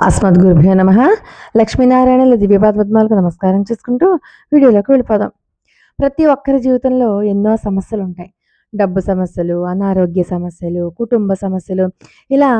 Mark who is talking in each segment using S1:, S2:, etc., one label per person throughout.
S1: అస్మద్గురుభ్యో నమః. లక్ష్మీనారాయణుల దివ్యపాదపద్మాలకు నమస్కారం చేసుకుంటూ వీడియోలోకి వెళ్ళిపోదాం. ప్రతి ఒక్కరి జీవితంలో ఎన్నో సమస్యలు ఉంటాయి. డబ్బు సమస్యలు, అనారోగ్య సమస్యలు, కుటుంబ సమస్యలు, ఇలా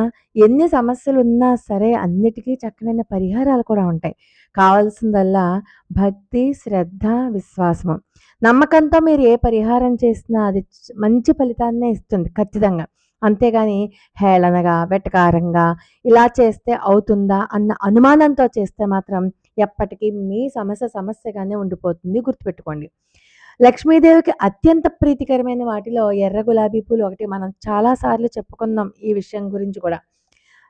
S1: ఎన్ని సమస్యలు ఉన్నా సరే అన్నిటికీ చక్కనైన పరిహారాలు కూడా ఉంటాయి. కావాల్సిందల్లా భక్తి, శ్రద్ధ, విశ్వాసము. నమ్మకంతో మీరు ఏ పరిహారం చేసినా అది మంచి ఫలితాన్నే ఇస్తుంది ఖచ్చితంగా. అంతేగాని హేళనగా, వెటకారంగా ఇలా చేస్తే అవుతుందా అన్న అనుమానంతో చేస్తే మాత్రం ఎప్పటికీ మీ సమస్యగానే ఉండిపోతుంది. గుర్తుపెట్టుకోండి. లక్ష్మీదేవికి అత్యంత ప్రీతికరమైన వాటిలో ఎర్ర గులాబీ పూలు ఒకటి. మనం చాలాసార్లు చెప్పుకున్నాం ఈ విషయం గురించి కూడా.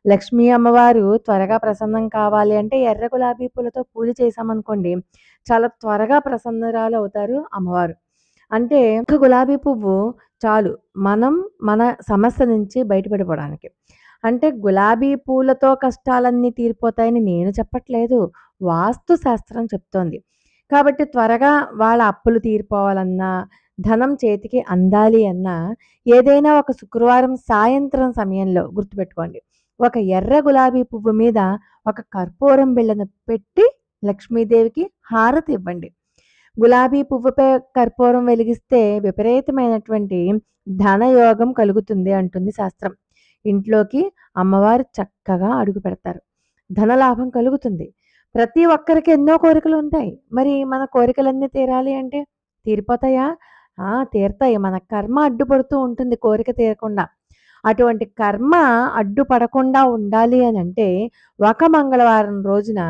S1: లక్ష్మీ అమ్మవారు త్వరగా ప్రసన్నం కావాలి అంటే ఎర్ర గులాబీ పూలతో పూజ చేశామనుకోండి, చాలా త్వరగా ప్రసన్నరాలు అవుతారు అమ్మవారు. అంటే ఒక గులాబీ పువ్వు చాలు మనం మన సమస్య నుంచి బయటపడిపోవడానికి. అంటే గులాబీ పూలతో కష్టాలన్నీ తీరిపోతాయని నేను చెప్పట్లేదు. వాస్తు శాస్త్రం చెప్తోంది. కాబట్టి త్వరగా వాళ్ళ అప్పులు తీరిపోవాలన్నా, ధనం చేతికి అందాలి అన్నా ఏదైనా ఒక శుక్రవారం సాయంత్రం సమయంలో గుర్తుపెట్టుకోండి. ఒక ఎర్ర గులాబీ పువ్వు మీద ఒక కర్పూరం బిళ్ళను పెట్టి లక్ష్మీదేవికి హారతి ఇవ్వండి. గులాబీ పువ్వుపై కర్పూరం వెలిగిస్తే విపరీతమైనటువంటి ధనయోగం కలుగుతుంది అంటుంది శాస్త్రం. ఇంట్లోకి అమ్మవారు చక్కగా అడుగు పెడతారు. ధనలాభం కలుగుతుంది. ప్రతి ఒక్కరికి ఎన్నో కోరికలు ఉంటాయి. మరి మన కోరికలన్నీ తీరాలి అంటే తీరిపోతాయా? తీరతాయి. మన కర్మ అడ్డుపడుతూ ఉంటుంది కోరిక తీరకుండా. అటువంటి కర్మ అడ్డుపడకుండా ఉండాలి అని అంటే ఒక మంగళవారం రోజున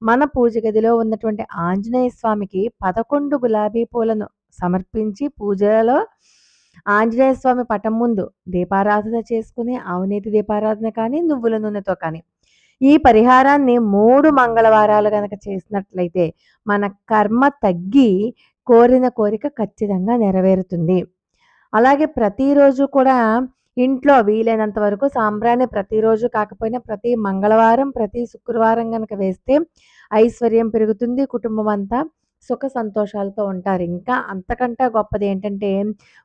S1: మన పూజ గదిలో ఉన్నటువంటి ఆంజనేయ స్వామికి 11 గులాబీ పూలను సమర్పించి పూజలో ఆంజనేయ స్వామి పటం ముందు దీపారాధన చేసుకుని ఆవునేతి దీపారాధన కానీ, నువ్వుల నూనెతో కానీ ఈ పరిహారాన్ని 3 మంగళవారాలు గనక చేసినట్లయితే మన కర్మ తగ్గి కోరిన కోరిక ఖచ్చితంగా నెరవేరుతుంది. అలాగే ప్రతిరోజు కూడా ఇంట్లో వీలైనంత వరకు సాంబ్రాణి ప్రతిరోజు కాకపోయినా ప్రతి మంగళవారం, ప్రతి శుక్రవారం గనక వేస్తే ఐశ్వర్యం పెరుగుతుంది. కుటుంబం అంతా సుఖ సంతోషాలతో ఉంటారు. ఇంకా అంతకంటే గొప్పది ఏంటంటే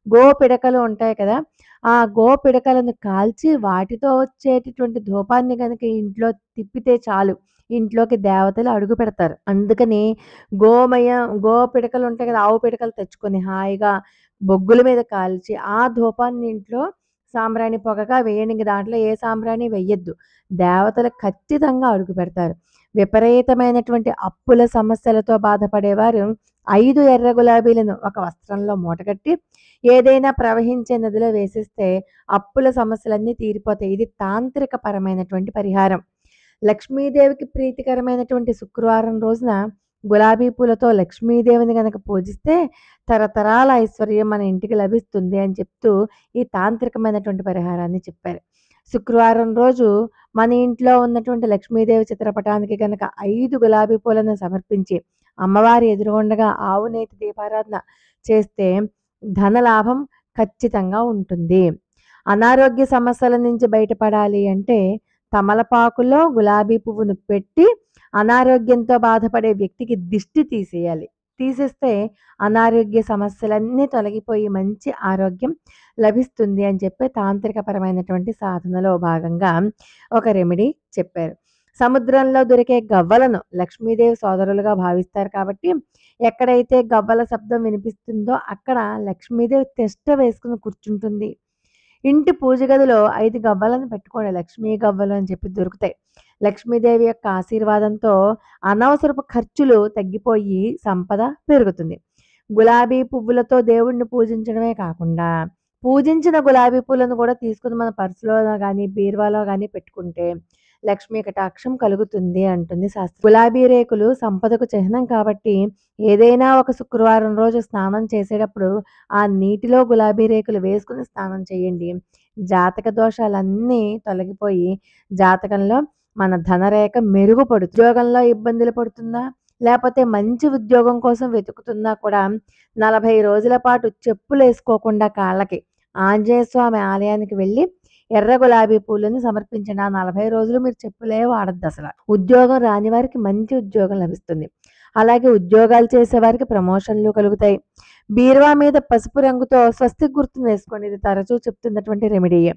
S1: గోపిడకలు ఉంటాయి కదా! ఆ గోపిడకలను కాల్చి వాటితో వచ్చేటటువంటి ధూపాన్ని గనక ఇంట్లో తిప్పితే చాలు, ఇంట్లోకి దేవతలు అడుగు పెడతారు. అందుకని గోపిడకలు ఉంటాయి కదా! ఆవు పిడకలు తెచ్చుకొని హాయిగా బొగ్గుల మీద కాల్చి ఆ ధూపాన్ని ఇంట్లో సాంబ్రాణి పొగగా వేయనికి దాంట్లో ఏ సాంబ్రాణి వెయ్యొద్దు. దేవతలు ఖచ్చితంగా అడుగు పెడతారు. విపరీతమైనటువంటి అప్పుల సమస్యలతో బాధపడేవారు 5 ఎర్ర గులాబీలను ఒక వస్త్రంలో మూటగట్టి ఏదైనా ప్రవహించే నదిలో వేసేస్తే అప్పుల సమస్యలన్నీ తీరిపోతాయి. ఇది తాంత్రిక పరమైనటువంటి పరిహారం. లక్ష్మీదేవికి ప్రీతికరమైనటువంటి శుక్రవారం రోజున గులాబీ పూలతో లక్ష్మీదేవిని గనక పూజిస్తే తరతరాల ఐశ్వర్యం మన ఇంటికి లభిస్తుంది అని చెప్తూ ఈ తాంత్రికమైనటువంటి పరిహారాన్ని చెప్పారు. శుక్రవారం రోజు మన ఇంట్లో ఉన్నటువంటి లక్ష్మీదేవి చిత్రపటానికి గనక 5 గులాబీ పూలను సమర్పించి అమ్మవారి ఎదురుగుండగా ఆవు నేతి దీపారాధన చేస్తే ధనలాభం ఖచ్చితంగా ఉంటుంది. అనారోగ్య సమస్యల నుంచి బయటపడాలి అంటే తమలపాకులో గులాబీ పువ్వును పెట్టి అనారోగ్యంతో బాధపడే వ్యక్తికి దిష్టి తీసేయాలి. తీసేస్తే అనారోగ్య సమస్యలన్నీ తొలగిపోయి మంచి ఆరోగ్యం లభిస్తుంది అని చెప్పి తాంత్రికపరమైనటువంటి సాధనలో భాగంగా ఒక రెమెడీ చెప్పారు. సముద్రంలో దొరికే గవ్వలను లక్ష్మీదేవి సోదరులుగా భావిస్తారు కాబట్టి ఎక్కడైతే గవ్వల శబ్దం వినిపిస్తుందో అక్కడ లక్ష్మీదేవి తిష్ట వేసుకుని కూర్చుంటుంది. ఇంటి పూజ గదిలో 5 గవ్వలను పెట్టుకోండి. లక్ష్మీ గవ్వలు అని చెప్పి దొరుకుతాయి. లక్ష్మీదేవి యొక్క ఆశీర్వాదంతో అనవసరపు ఖర్చులు తగ్గిపోయి సంపద పెరుగుతుంది. గులాబీ పువ్వులతో దేవుణ్ణి పూజించడమే కాకుండా పూజించిన గులాబీ పూలను కూడా తీసుకుని మన పర్సులో కానీ బీరువాలో కానీ పెట్టుకుంటే లక్ష్మీ కటాక్షం కలుగుతుంది అంటుంది శాస్త్రం. గులాబీ రేకులు సంపదకు చిహ్నం కాబట్టి ఏదైనా ఒక శుక్రవారం రోజు స్నానం చేసేటప్పుడు ఆ నీటిలో గులాబీ రేకులు వేసుకుని స్నానం చేయండి. జాతక దోషాలన్నీ తొలగిపోయి జాతకంలో మన ధనరేఖ మెరుగుపడుతుంది. ఉద్యోగంలో ఇబ్బందులు పడుతుందా, లేకపోతే మంచి ఉద్యోగం కోసం వెతుకుతున్నా కూడా 40 రోజుల పాటు చెప్పులు వేసుకోకుండా కాళ్ళకి ఆంజనేయ స్వామి ఆలయానికి వెళ్ళి ఎర్ర గులాబీ పూలను సమర్పించండి. ఆ 40 రోజులు మీరు చెప్పులే వాడద్దు అసలు. ఉద్యోగం రాని వారికి మంచి ఉద్యోగం లభిస్తుంది. అలాగే ఉద్యోగాలు చేసేవారికి ప్రమోషన్లు కలుగుతాయి. బీరువా మీద పసుపు రంగుతో స్వస్తిక్ గుర్తును వేసుకోండి. ఇది తరచూ చెప్తున్నటువంటి రెమెడీయే.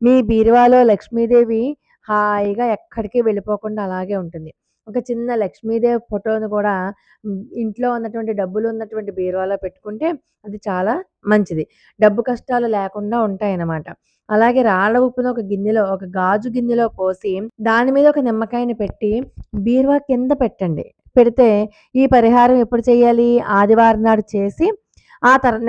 S1: మీ బీరువాలో లక్ష్మీదేవి హాయిగా ఎక్కడికి వెళ్ళిపోకుండా అలాగే ఉంటుంది. ఒక చిన్న లక్ష్మీదేవి ఫోటోను కూడా ఇంట్లో ఉన్నటువంటి డబ్బులు ఉన్నటువంటి బీరువాలో పెట్టుకుంటే అది చాలా మంచిది. డబ్బు కష్టాలు లేకుండా ఉంటాయన్నమాట. అలాగే రాళ్ళ ఉప్పును ఒక గిన్నెలో, ఒక గాజు గిన్నెలో పోసి దాని మీద ఒక నిమ్మకాయని పెట్టి బీరువా కింద పెట్టండి. పెడితే ఈ పరిహారం ఎప్పుడు చేయాలి? ఆదివారం నాడు చేసి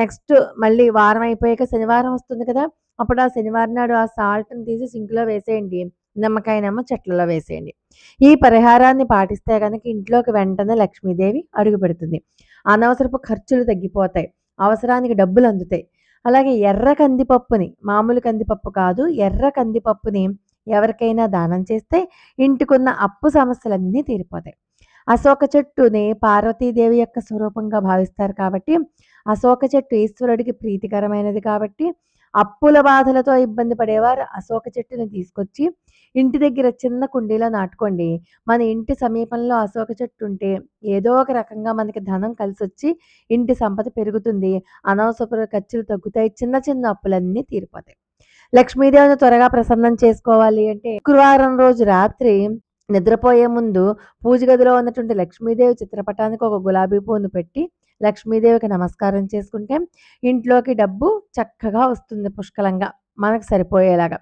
S1: నెక్స్ట్ మళ్ళీ వారం అయిపోయాక శనివారం వస్తుంది కదా! అప్పుడు ఆ శనివారం నాడు ఆ సాల్ట్‌ని తీసి సింక్‌లో వేసేయండి. నిమ్మకాయనేమో చెట్లలో వేసేయండి. ఈ పరిహారాన్ని పాటిస్తే గనక ఇంట్లోకి వెంటనే లక్ష్మీదేవి అడుగుపెడుతుంది. అనవసరపు ఖర్చులు తగ్గిపోతాయి. అవసరానికి డబ్బులు అందుతాయి. అలాగే ఎర్ర కందిపప్పుని, మామూలు కందిపప్పు కాదు, ఎర్ర కందిపప్పుని ఎవరికైనా దానం చేస్తే ఇంటికున్న అప్పు సమస్యలన్నీ తీరిపోతాయి. అశోక చెట్టుని పార్వతీదేవి యొక్క స్వరూపంగా భావిస్తారు కాబట్టి, అశోక చెట్టు ఈశ్వరుడికి ప్రీతికరమైనది కాబట్టి, అప్పుల బాధలతో ఇబ్బంది పడేవారు అశోక చెట్టుని తీసుకొచ్చి ఇంటి దగ్గర చిన్న కుండీలో నాటుకోండి. మన ఇంటి సమీపంలో అశోక చెట్టు ఉంటే ఏదో ఒక రకంగా మనకి ధనం కలిసొచ్చి ఇంటి సంపద పెరుగుతుంది. అనవసర ఖర్చులు తగ్గుతాయి. చిన్న చిన్న అప్పులన్నీ తీరిపోతాయి. లక్ష్మీదేవిని త్వరగా ప్రసన్నం చేసుకోవాలి అంటే శుక్రవారం రోజు రాత్రి నిద్రపోయే ముందు పూజ గదిలో ఉన్నటువంటి లక్ష్మీదేవి చిత్రపటానికి ఒక గులాబీ పువ్వును పెట్టి లక్ష్మీదేవికి నమస్కారం చేసుకుంటే ఇంట్లోకి డబ్బు చక్కగా వస్తుంది పుష్కలంగా మనకు సరిపోయేలాగా.